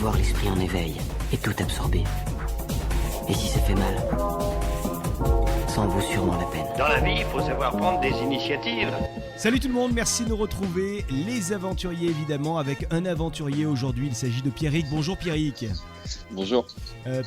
avoir l'esprit en éveil et tout absorber. Et si ça fait mal, ça en vaut sûrement la peine. Dans la vie, il faut savoir prendre des initiatives. Salut tout le monde, merci de nous retrouver. Les aventuriers évidemment, avec un aventurier aujourd'hui, il s'agit de Pierrick. Bonjour Pierrick. Bonjour.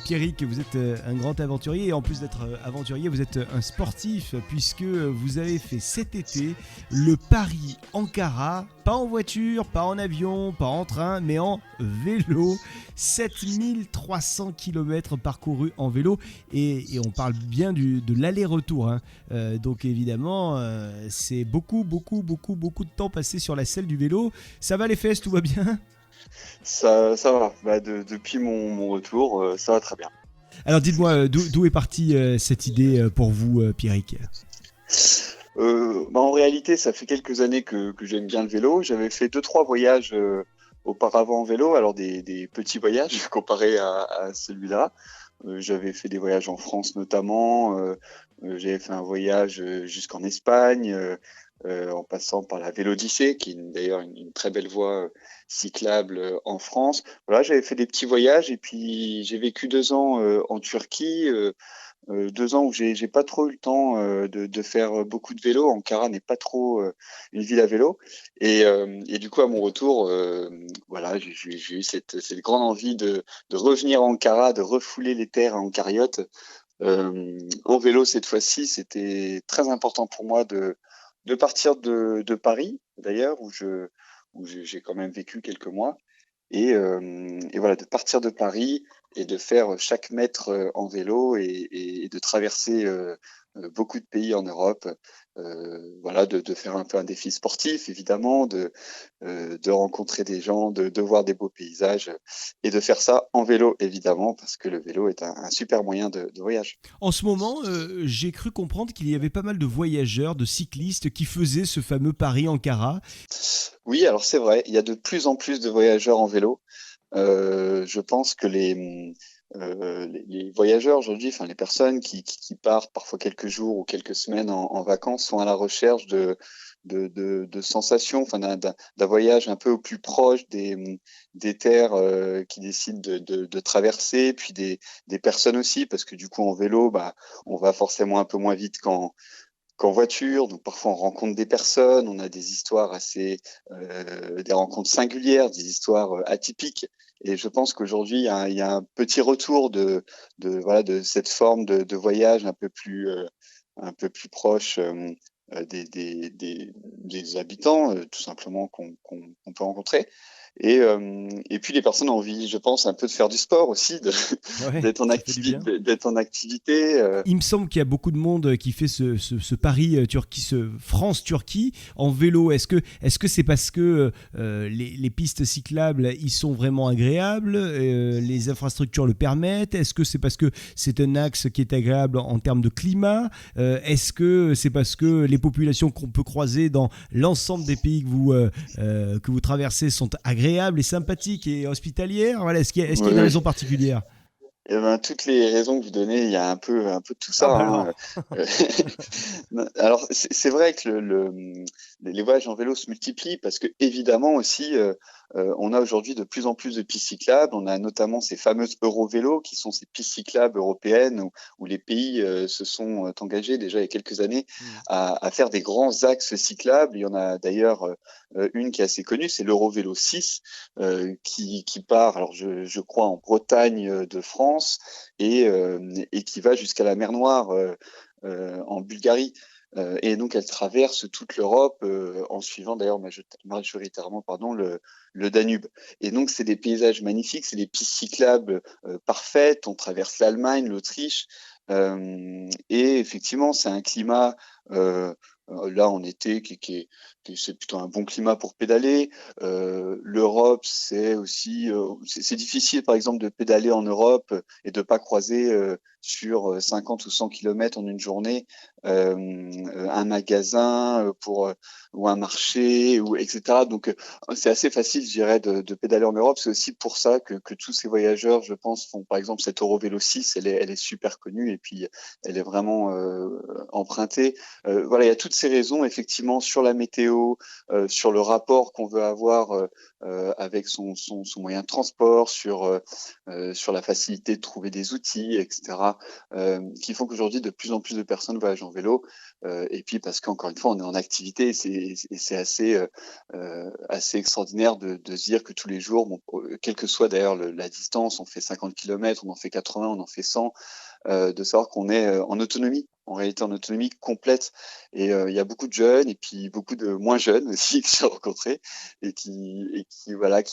Pierrick, vous êtes un grand aventurier et en plus d'être aventurier, vous êtes un sportif puisque vous avez fait cet été le Paris-Ankara, pas en voiture, pas en avion, pas en train, mais en vélo. 7300 km parcourus en vélo et on parle bien de l'aller-retour. Donc évidemment, c'est beaucoup de temps passé sur la selle du vélo. Ça va les fesses, tout va bien ? Ça va. Depuis mon retour, ça va très bien. Alors dites-moi, d'où est partie cette idée pour vous, Pierrick ? En réalité, ça fait quelques années que j'aime bien le vélo. J'avais fait 2-3 voyages auparavant en vélo, alors des petits voyages comparés à celui-là. J'avais fait des voyages en France notamment. J'avais fait un voyage jusqu'en Espagne, en passant par la Vélodyssée, qui est d'ailleurs une très belle voie cyclable en France. Voilà, j'avais fait des petits voyages et puis j'ai vécu 2 ans en Turquie, 2 ans où j'ai pas trop eu le temps de faire beaucoup de vélo. Ankara n'est pas trop une ville à vélo et du coup à mon retour, voilà, j'ai eu cette grande envie de revenir à Ankara, de refouler les terres en cariote. En vélo cette fois-ci, c'était très important pour moi de partir de Paris, d'ailleurs, où j'ai quand même vécu quelques mois, et voilà, de partir de Paris et de faire chaque mètre en vélo et de traverser beaucoup de pays en Europe. Voilà, de faire un peu un défi sportif, évidemment, de rencontrer des gens, de voir des beaux paysages et de faire ça en vélo, évidemment, parce que le vélo est un super moyen de voyage. En ce moment, j'ai cru comprendre qu'il y avait pas mal de voyageurs, de cyclistes qui faisaient ce fameux Paris-Ankara. Oui, alors c'est vrai, il y a de plus en plus de voyageurs en vélo. Je pense que les voyageurs aujourd'hui, enfin les personnes qui partent parfois quelques jours ou quelques semaines en vacances sont à la recherche de sensations, enfin d'un voyage un peu au plus proche des terres qui décident de traverser, puis des personnes aussi, parce que du coup en vélo, on va forcément un peu moins vite qu'en voiture, donc parfois on rencontre des personnes, on a des histoires des rencontres singulières, des histoires atypiques. Et je pense qu'aujourd'hui il y a un petit retour de cette forme de voyage un peu plus proche des habitants, tout simplement qu'on peut rencontrer. Et puis les personnes ont envie, je pense, un peu de faire du sport aussi, Ouais, d'être en ça fait du bien. activité. Il me semble qu'il y a beaucoup de monde qui fait ce Paris-Turquie, ce France-Turquie en vélo. Est-ce que c'est parce que les pistes cyclables ils sont vraiment agréables, les infrastructures le permettent? Est-ce que c'est parce que c'est un axe qui est agréable en termes de climat? Est-ce que c'est parce que les populations qu'on peut croiser dans l'ensemble des pays que vous traversez sont agréables et sympathiques et hospitalières? Voilà, est-ce qu'il y a une raison particulière? Toutes les raisons que vous donnez, il y a un peu de tout Ah ça. bah Hein. alors. Alors, c'est vrai que les voyages en vélo se multiplient parce que évidemment aussi, on a aujourd'hui de plus en plus de pistes cyclables. On a notamment ces fameuses Eurovélos qui sont ces pistes cyclables européennes où les pays se sont engagés déjà il y a quelques années à faire des grands axes cyclables. Il y en a d'ailleurs une qui est assez connue, c'est l'Eurovélo 6 qui part, alors je crois en Bretagne de France et qui va jusqu'à la mer Noire en Bulgarie. Et donc elle traverse toute l'Europe en suivant d'ailleurs majoritairement le Danube. Et donc c'est des paysages magnifiques, c'est des pistes cyclables parfaites. On traverse l'Allemagne, l'Autriche, et effectivement c'est un climat là en été c'est plutôt un bon climat pour pédaler. L'Europe, c'est aussi c'est difficile par exemple de pédaler en Europe et de pas croiser sur 50 ou 100 km en une journée un magasin ou un marché ou etc. Donc c'est assez facile, je dirais, de pédaler en Europe. C'est aussi pour ça que tous ces voyageurs, je pense, font par exemple cette Eurovélo 6. Elle est super connue et puis elle est vraiment empruntée. Voilà, il y a toutes ces raisons effectivement sur la météo, sur le rapport qu'on veut avoir avec son moyen de transport, sur la facilité de trouver des outils, etc., qui font qu'aujourd'hui de plus en plus de personnes voyagent en vélo. Et puis parce qu'encore une fois, on est en activité, et c'est assez extraordinaire de se dire que tous les jours, bon, quelle que soit d'ailleurs la distance, on fait 50 km, on en fait 80, on en fait 100, de savoir qu'on est en autonomie, en réalité en autonomie complète. Et il y a beaucoup de jeunes et puis beaucoup de moins jeunes aussi que j'ai rencontrés et qui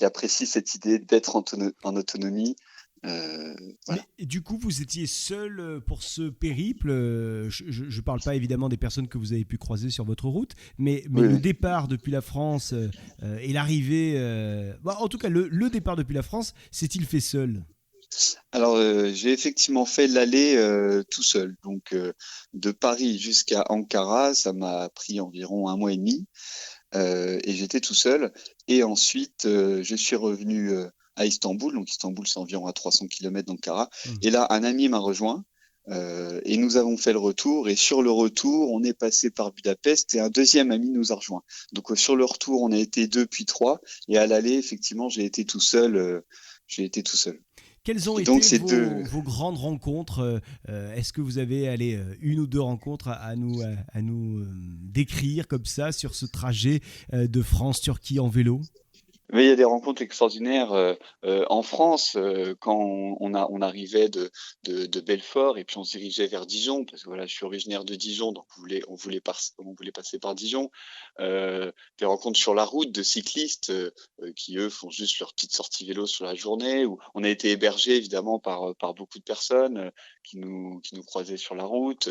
apprécient cette idée d'être en autonomie. Voilà. Mais du coup, vous étiez seul pour ce périple. Je ne parle pas évidemment des personnes que vous avez pu croiser sur votre route, mais Oui, le oui. départ depuis la France et l'arrivée, en tout cas le départ depuis la France, s'est-il fait seul? Alors, j'ai effectivement fait l'aller tout seul. Donc, de Paris jusqu'à Ankara, ça m'a pris environ 1 mois et demi. Et j'étais tout seul. Et ensuite, je suis revenu à Istanbul. Donc, Istanbul, c'est environ à 300 km d'Ankara. Hmm. Et là, un ami m'a rejoint. Et nous avons fait le retour. Et sur le retour, on est passé par Budapest et un deuxième ami nous a rejoint. Donc, sur le retour, on a été deux puis trois. Et à l'aller, effectivement, j'ai été tout seul. Quelles ont Et été donc, c'est deux. vos grandes rencontres? Est-ce que vous avez une ou deux rencontres à nous décrire comme ça sur ce trajet de France-Turquie en vélo? Mais il y a des rencontres extraordinaires en France quand on arrivait de Belfort et puis on se dirigeait vers Dijon parce que voilà, je suis originaire de Dijon, donc on voulait passer par Dijon. Des rencontres sur la route de cyclistes qui eux font juste leur petite sortie vélo sur la journée. Où on a été hébergés évidemment par beaucoup de personnes qui nous croisaient sur la route.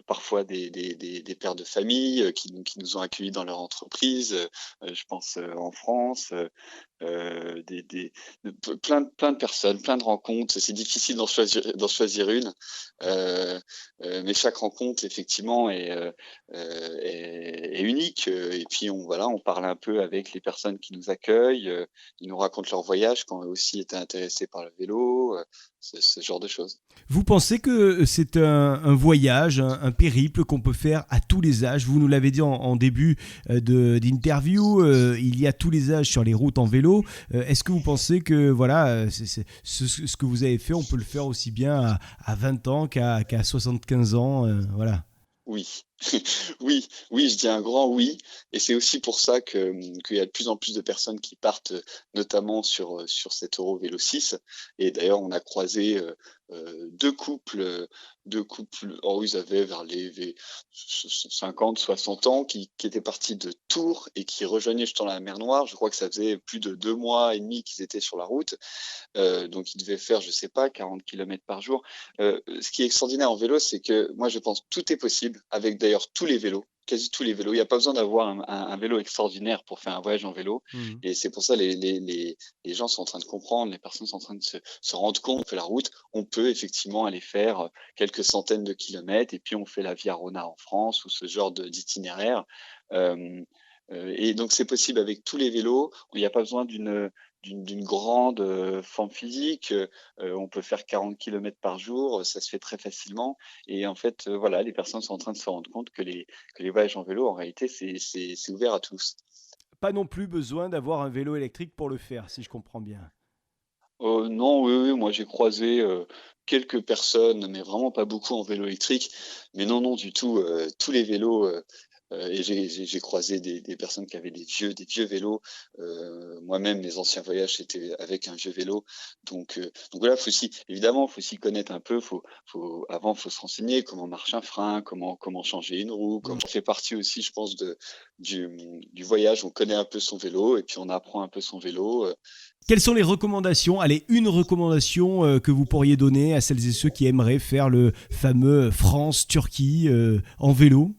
Parfois des pères de famille qui nous ont accueillis dans leur entreprise. Je pense en France, plein de personnes, plein de rencontres. C'est difficile d'en choisir une, mais chaque rencontre effectivement est unique. Et puis on parle un peu avec les personnes qui nous accueillent. Ils nous racontent leur voyage quand eux aussi étaient intéressés par le vélo. Ce genre de choses. Vous pensez que c'est un voyage, un périple qu'on peut faire à tous les âges? Vous nous l'avez dit en début d'interview, il y a tous les âges sur les routes en vélo. Est-ce que vous pensez que voilà, ce que vous avez fait, on peut le faire aussi bien à 20 ans qu'à 75 ans voilà. Oui, oui, je dis un grand oui, et c'est aussi pour ça qu'il y a de plus en plus de personnes qui partent, notamment sur cet Eurovélo 6. Et d'ailleurs, on a croisé deux couples, ils avaient vers les 50, 60 ans, qui étaient partis de Tours et qui rejoignaient justement la mer Noire. Je crois que ça faisait plus de 2 mois et demi qu'ils étaient sur la route, donc ils devaient faire, je sais pas, 40 km par jour. Ce qui est extraordinaire en vélo, c'est que moi je pense que tout est possible avec d'ailleurs tous les vélos, quasi tous les vélos. Il n'y a pas besoin d'avoir un vélo extraordinaire pour faire un voyage en vélo. Mmh. Et c'est pour ça les gens sont en train de comprendre, les personnes sont en train de se rendre compte que la route, on peut effectivement aller faire quelques centaines de kilomètres et puis on fait la Via Rona en France ou ce genre d'itinéraire. Et donc c'est possible avec tous les vélos. Il n'y a pas besoin d'une grande forme physique. On peut faire 40 km par jour, ça se fait très facilement. Et en fait, voilà, les personnes sont en train de se rendre compte que les voyages en vélo, en réalité, c'est ouvert à tous. Pas non plus besoin d'avoir un vélo électrique pour le faire, si je comprends bien. Non, oui, oui, moi j'ai croisé quelques personnes, mais vraiment pas beaucoup en vélo électrique. Mais non, non, du tout. Tous les vélos, et j'ai croisé des personnes qui avaient des vieux vélos. Moi-même, mes anciens voyages, c'était avec un vieux vélo. Donc voilà, évidemment, faut s'y connaître un peu. Avant, faut se renseigner comment marche un frein, comment changer une roue. Ça fait partie aussi, je pense, du voyage. On connaît un peu son vélo et puis on apprend un peu son vélo. Quelles sont les recommandations? Allez, une recommandation que vous pourriez donner à celles et ceux qui aimeraient faire le fameux France-Turquie en vélo?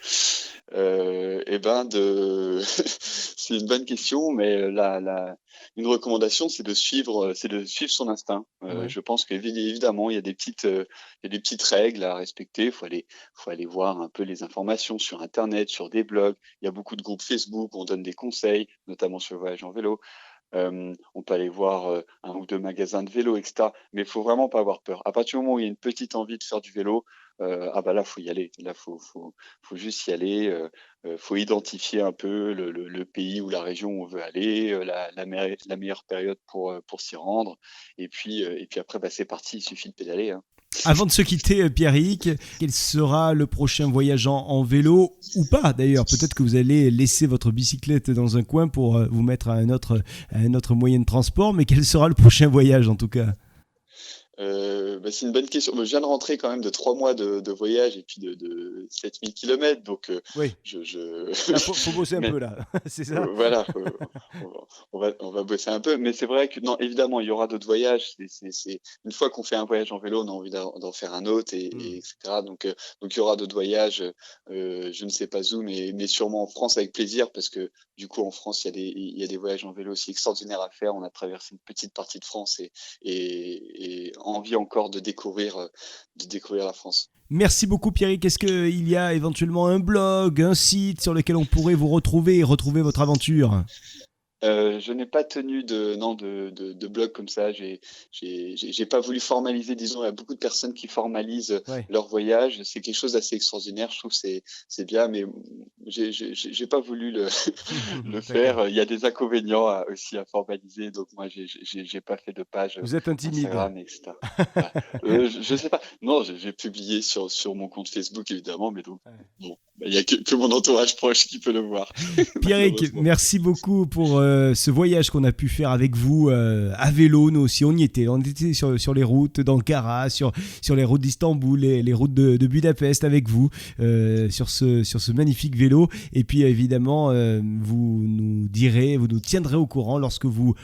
C'est une bonne question, mais une recommandation, c'est de suivre son instinct. Ouais. Je pense qu'évidemment, il y a des petites règles à respecter. Faut aller voir un peu les informations sur Internet, sur des blogs. Il y a beaucoup de groupes Facebook où on donne des conseils, notamment sur le voyage en vélo. On peut aller voir un ou deux magasins de vélo, etc. Mais il faut vraiment pas avoir peur. À partir du moment où il y a une petite envie de faire du vélo, là, faut y aller. Là, faut juste y aller. Faut identifier un peu le pays ou la région où on veut aller, la meilleure période pour s'y rendre. Et puis après, c'est parti. Il suffit de pédaler, hein. Avant de se quitter, Pierrick, quel sera le prochain voyage en vélo ou pas d'ailleurs? Peut-être que vous allez laisser votre bicyclette dans un coin pour vous mettre à un autre moyen de transport, mais quel sera le prochain voyage en tout cas? C'est une bonne question. Je viens de rentrer quand même de 3 mois de voyage et puis de 7000 km. Donc, Oui, là, faut bosser un mais, peu là, c'est ça? voilà, on va bosser un peu. Mais c'est vrai que, non, évidemment, il y aura d'autres voyages. Une fois qu'on fait un voyage en vélo, on a envie d'en faire un autre, et etc. Donc, il y aura d'autres voyages, je ne sais pas où, mais sûrement en France avec plaisir, parce que du coup, en France, il y a des voyages en vélo aussi extraordinaires à faire. On a traversé une petite partie de France et envie encore de découvrir la France. Merci beaucoup Pierrick. Est-ce qu'il y a éventuellement un blog, un site sur lequel on pourrait vous retrouver et retrouver votre aventure? Je n'ai pas tenu de blog comme ça. J'ai pas voulu formaliser. Disons, il y a beaucoup de personnes qui formalisent leur voyage. C'est quelque chose d'assez extraordinaire. Je trouve que c'est bien, mais j'ai pas voulu le faire. Il y a des inconvénients aussi à formaliser. Donc moi, j'ai pas fait de page Vous êtes un timide. Instagram, etc. Je sais pas. Non, j'ai publié sur mon compte Facebook évidemment, mais donc bon, il y a que mon entourage proche qui peut le voir. Pierrick, merci beaucoup pour ce voyage qu'on a pu faire avec vous à vélo. Nous aussi, on y était. On était sur les routes d'Ankara, sur les routes d'Istanbul, les routes de Budapest avec vous, sur ce magnifique vélo. Et puis évidemment, vous nous tiendrez au courant lorsque vous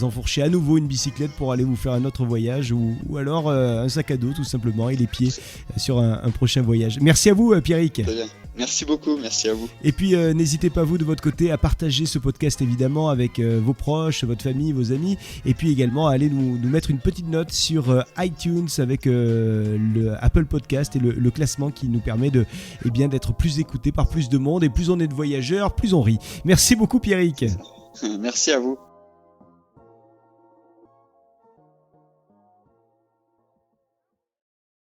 enfourchez à nouveau une bicyclette pour aller vous faire un autre voyage ou alors un sac à dos tout simplement et les pieds sur un prochain voyage. Merci à vous Pierrick. Très bien. Merci beaucoup, merci à vous. Et puis n'hésitez pas vous de votre côté à partager ce podcast évidemment avec vos proches, votre famille, vos amis, et puis également à aller nous mettre une petite note sur iTunes avec le Apple Podcast et le classement qui nous permet d'être plus écouté par plus de monde, et plus on est de voyageurs, plus on rit. Merci beaucoup Pierrick. Merci à vous.